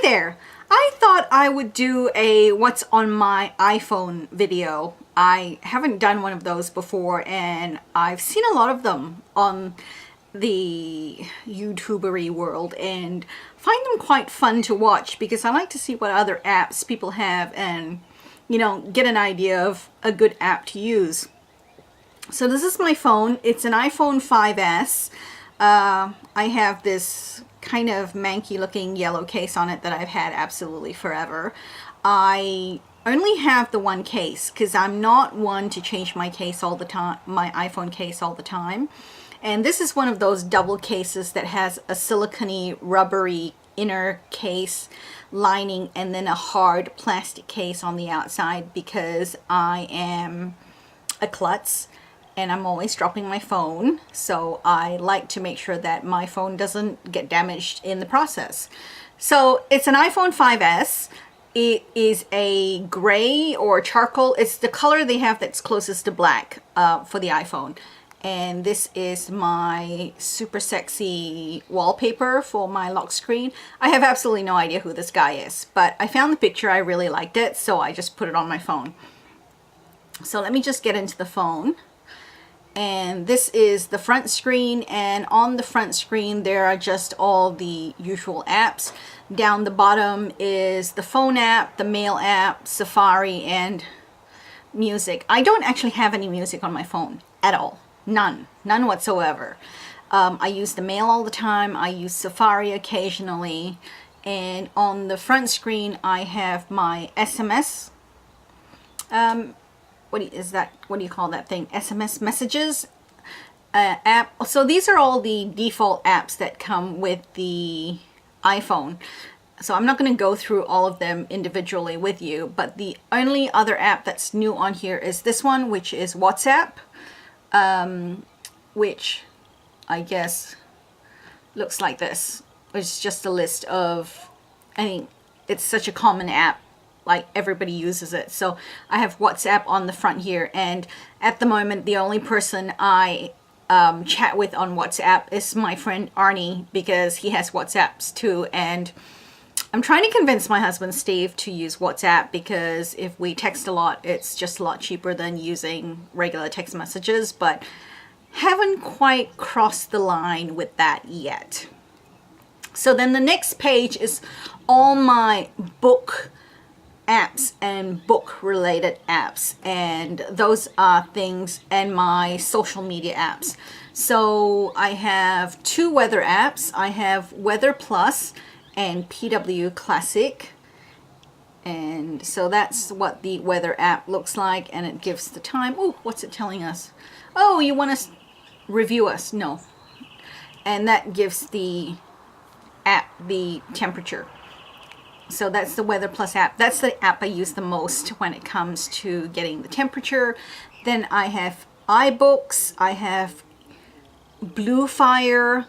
there! I thought I would do a what's on my iPhone video. I haven't done one of those before, and I've seen a lot of them on the YouTubery world and find them quite fun to watch because I like to see what other apps people have and, you know, get an idea of a good app to use. So this is my phone. It's an iPhone 5S. I have this kind of manky looking yellow case on it that I've had absolutely forever. I only have the one case because I'm not one to change my case all the time, my iPhone case all the time. And this is one of those double cases that has a silicone rubbery inner case lining and then a hard plastic case on the outside because I am a klutz and I'm always dropping my phone, so I like to make sure that my phone doesn't get damaged in the process. So it's an iPhone 5S. It is a gray or charcoal. It's the color they have that's closest to black for the iPhone. And this is my super sexy wallpaper for my lock screen. I have absolutely no idea who this guy is, but I found the picture, I really liked it, so I just put it on my phone. So let me just get into the phone. And this is the front screen, and on the front screen there are just all the usual apps. Down the bottom is the phone app, the mail app, Safari, and music. I don't actually have any music on my phone at all. None whatsoever. I use the mail all the time. I use Safari occasionally. And on the front screen I have my SMS. What do you call that thing? SMS messages app. So these are all the default apps that come with the iPhone. So I'm not going to go through all of them individually with you, but the only other app that's new on here is this one, which is WhatsApp, which I guess looks like this. It's just a list of, I think it's such a common app. Like everybody uses it. So I have WhatsApp on the front here, and at the moment the only person I chat with on WhatsApp is my friend Arnie because he has WhatsApps too, and I'm trying to convince my husband Steve to use WhatsApp because if we text a lot it's just a lot cheaper than using regular text messages, but haven't quite crossed the line with that yet. So then the next page is all my book apps and book related apps, and those are things, and my social media apps. So I have two weather apps. I have Weather Plus and PW Classic, and so that's what the weather app looks like, and it gives the time. Oh, what's it telling us? Oh, you want to review us? No. And that gives the app the temperature. So that's the Weather Plus app. That's the app I use the most when it comes to getting the temperature. Then I have iBooks, I have Bluefire,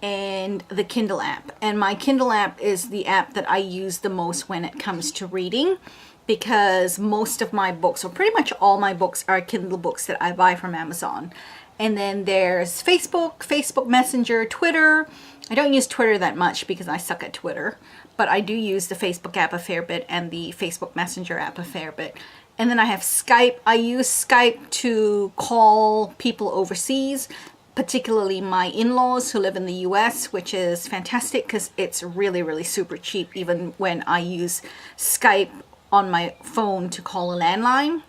and the Kindle app. And my Kindle app is the app that I use the most when it comes to reading, because most of my books, or pretty much all my books, are Kindle books that I buy from Amazon. And then there's Facebook Messenger, Twitter. I don't use Twitter that much because I suck at Twitter, but I do use the Facebook app a fair bit and the Facebook Messenger app a fair bit. And then I have Skype. I use Skype to call people overseas, particularly my in-laws who live in the US, which is fantastic because it's really, really super cheap even when I use Skype on my phone to call a landline.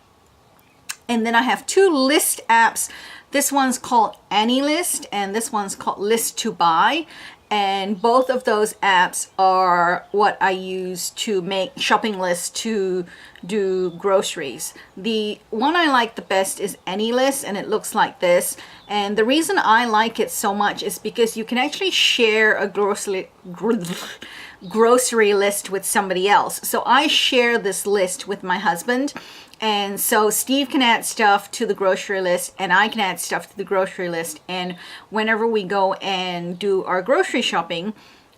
And then I have two list apps. This one's called AnyList and this one's called List to Buy. And both of those apps are what I use to make shopping lists to do groceries. The one I like the best is AnyList, and it looks like this. And the reason I like it so much is because you can actually share a grocery list with somebody else. So I share this list with my husband, and so Steve can add stuff to the grocery list and I can add stuff to the grocery list, and whenever we go and do our grocery shopping,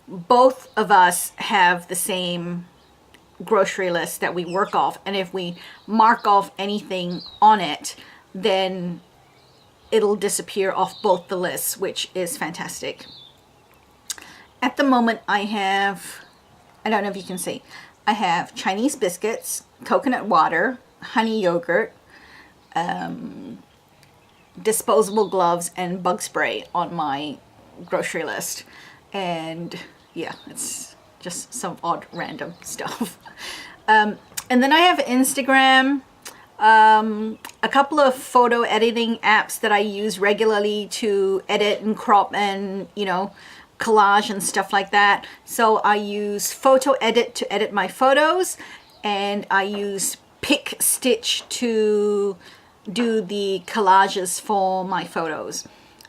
both of us have the same grocery list that we work off, and if we mark off anything on it, then it'll disappear off both the lists, which is fantastic. At the moment I have I don't know if you can see. I have Chinese biscuits, coconut water, honey yogurt, disposable gloves, and bug spray on my grocery list. And yeah, it's just some odd random stuff. And then I have Instagram, a couple of photo editing apps that I use regularly to edit and crop and, you know, collage and stuff like that. So I use Photo Edit to edit my photos, and I use Pick Stitch to do the collages for my photos.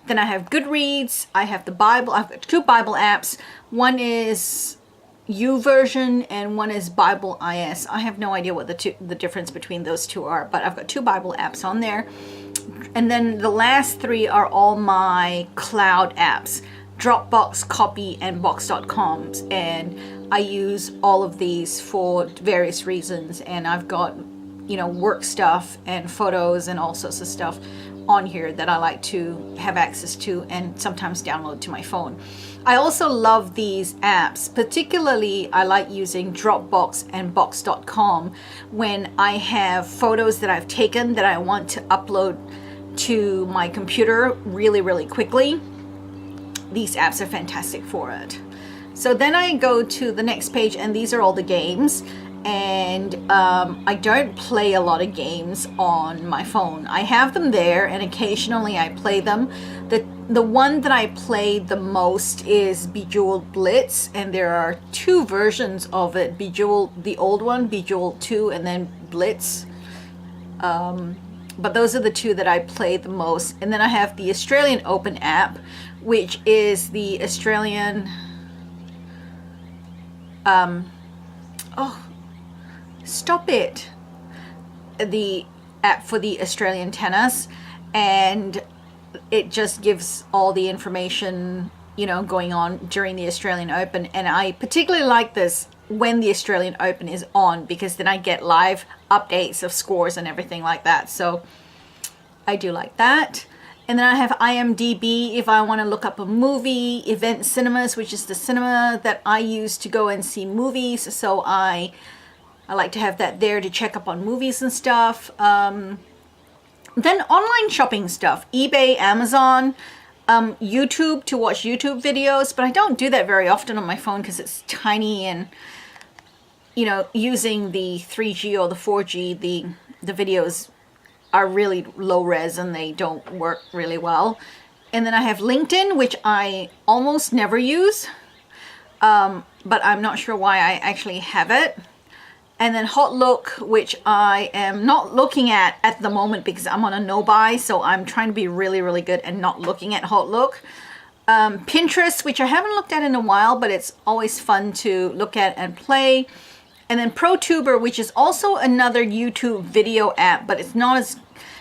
Then I have Goodreads, I have the Bible, I've got 2 Bible apps. One is YouVersion and one is Bible IS. I have no idea what the difference between those 2 are, but I've got 2 Bible apps on there. And then the last 3 are all my cloud apps, Dropbox, Copy, and Box.com. And I use all of these for various reasons, and I've got, you know, work stuff and photos and all sorts of stuff on here that I like to have access to and sometimes download to my phone. I also love these apps. Particularly, I like using Dropbox and Box.com when I have photos that I've taken that I want to upload to my computer really, really quickly. These apps are fantastic for it. So then I go to the next page, and these are all the games. And I don't play a lot of games on my phone. I have them there, and occasionally I play them. The one that I played the most is Bejeweled Blitz, and there are 2 versions of it. Bejeweled, the old one, Bejeweled 2, and then Blitz. But those are the 2 that I play the most. And then I have the Australian Open app, which is the Australian stop it, the app for the Australian tennis, and it just gives all the information, you know, going on during the Australian Open. And I particularly like this when the Australian Open is on, because then I get live updates of scores and everything like that. So I do like that. And then I have IMDb if I want to look up a movie, Event Cinemas, which is the cinema that I use to go and see movies. So I like to have that there to check up on movies and stuff. Then online shopping stuff, eBay, Amazon, YouTube to watch YouTube videos, but I don't do that very often on my phone because it's tiny, and, you know, using the 3G or the 4G, the videos are really low res and they don't work really well. And then I have LinkedIn, which I almost never use, but I'm not sure why I actually have it. And then Hotlook, which I am not looking at the moment because I'm on a no buy, so I'm trying to be really, really good and not looking at Hotlook. Pinterest, which I haven't looked at in a while, but it's always fun to look at and play. And then ProTuber, which is also another YouTube video app, but it's not as...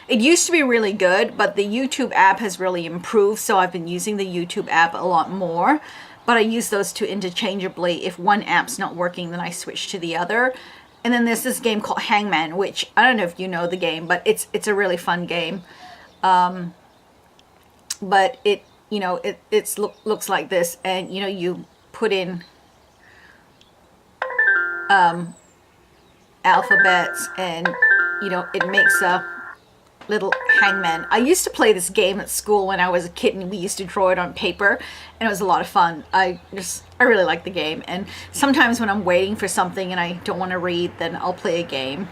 It used to be really good, but the YouTube app has really improved, so I've been using the YouTube app a lot more. But I use those 2 interchangeably. If one app's not working, then I switch to the other. And then there's this game called Hangman, which I don't know if you know the game, but it's a really fun game. But it, you know, it looks like this, and, you know, you put in alphabets, and, you know, it makes a little hangman. I used to play this game at school when I was a kid, and we used to draw it on paper, and it was a lot of fun. I really like the game, and sometimes when I'm waiting for something and I don't want to read, then I'll play a game.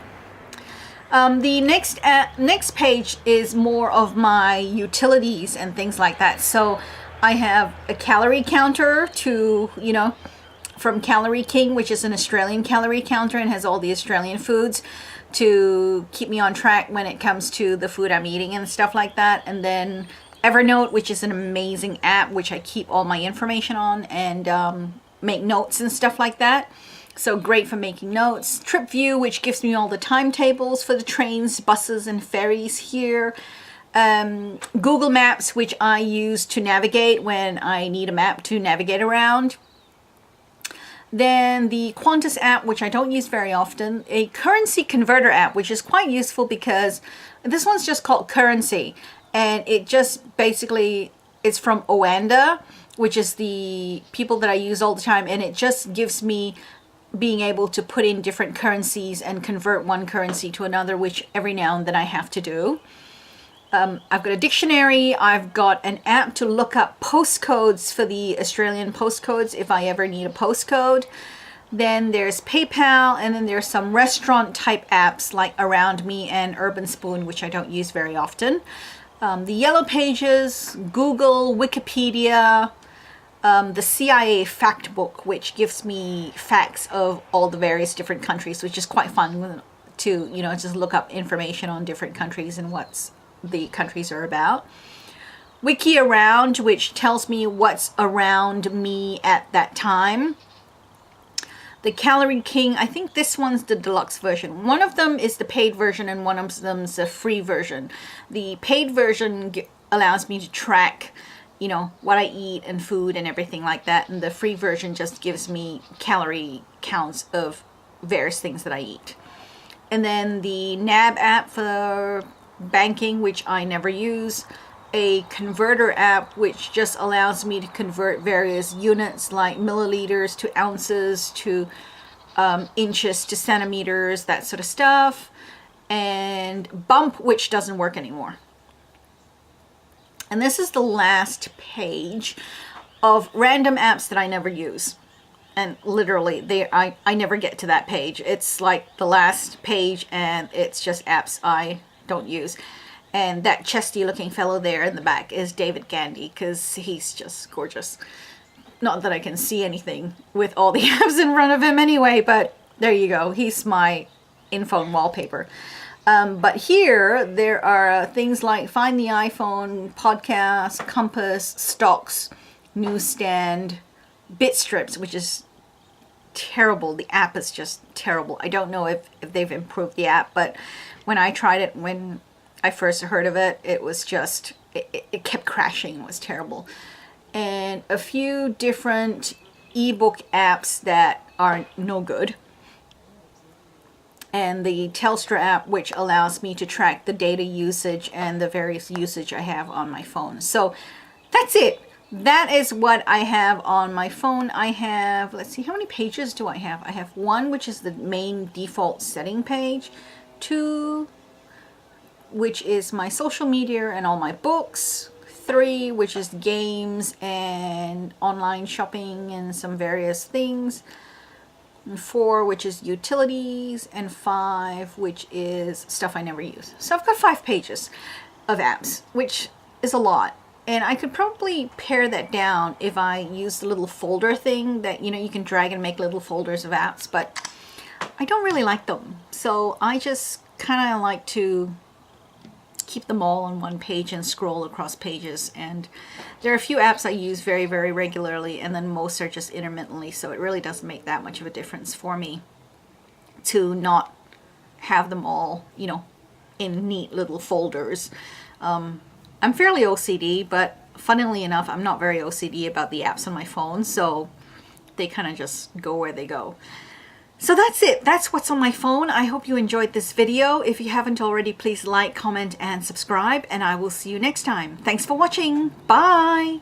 The next page is more of my utilities and things like that. So I have a calorie counter to, you know, from Calorie King, which is an Australian calorie counter and has all the Australian foods to keep me on track when it comes to the food I'm eating and stuff like that. And then Evernote, which is an amazing app which I keep all my information on and make notes and stuff like that. So great for making notes. TripView, which gives me all the timetables for the trains, buses, and ferries here. Google Maps, which I use to navigate when I need a map to navigate around. Then the Qantas app, which I don't use very often. A currency converter app, which is quite useful because this one's just called Currency. And it just basically is from Oanda, which is the people that I use all the time. And it just gives me being able to put in different currencies and convert one currency to another, which every now and then I have to do. I've got a dictionary. I've got an app to look up postcodes for the Australian postcodes if I ever need a postcode. Then there's PayPal, and then there's some restaurant type apps like Around Me and Urban Spoon, which I don't use very often. The Yellow Pages, Google, Wikipedia, the CIA fact book, which gives me facts of all the various different countries, which is quite fun to, just look up information on different countries and what's the countries are about. Wiki Around, which tells me what's around me at that time. The Calorie King, I think this one's the deluxe version. One of them is the paid version and one of them's the free version. The paid version allows me to track, what I eat and food and everything like that. And the free version just gives me calorie counts of various things that I eat. And then the NAB app for banking, which I never use. A converter app, which just allows me to convert various units like milliliters to ounces to inches to centimeters, that sort of stuff. And Bump, which doesn't work anymore. And this is the last page of random apps that I never use. And literally, I never get to that page. It's like the last page and it's just apps I don't use. And that chesty looking fellow there in the back is David Gandy, because he's just gorgeous. Not that I can see anything with all the apps in front of him anyway, but there you go. He's my in-phone wallpaper. But here there are things like Find the iPhone, Podcast, Compass, Stocks, Newsstand, Bitstrips, which is terrible. The app is just terrible. I don't know if they've improved the app, but when I tried it, when I first heard of it, it was just, it kept crashing. It was terrible. And a few different ebook apps that are no good. And the Telstra app, which allows me to track the data usage and the various usage I have on my phone. So that's it. That is what I have on my phone. I have, let's see, how many pages do I have? I have one, which is the main default setting page. 2, which is my social media and all my books. 3, which is games and online shopping and some various things. And 4, which is utilities. And 5, which is stuff I never use. So I've got 5 pages of apps, which is a lot. And I could probably pare that down if I use the little folder thing that, you can drag and make little folders of apps, but I don't really like them. So I just kind of like to keep them all on one page and scroll across pages. And there are a few apps I use very, very regularly, and then most are just intermittently. So it really doesn't make that much of a difference for me to not have them all, in neat little folders. I'm fairly OCD, but funnily enough, I'm not very OCD about the apps on my phone, so they kind of just go where they go. So that's it. That's what's on my phone. I hope you enjoyed this video. If you haven't already, please like, comment, and subscribe, and I will see you next time. Thanks for watching. Bye!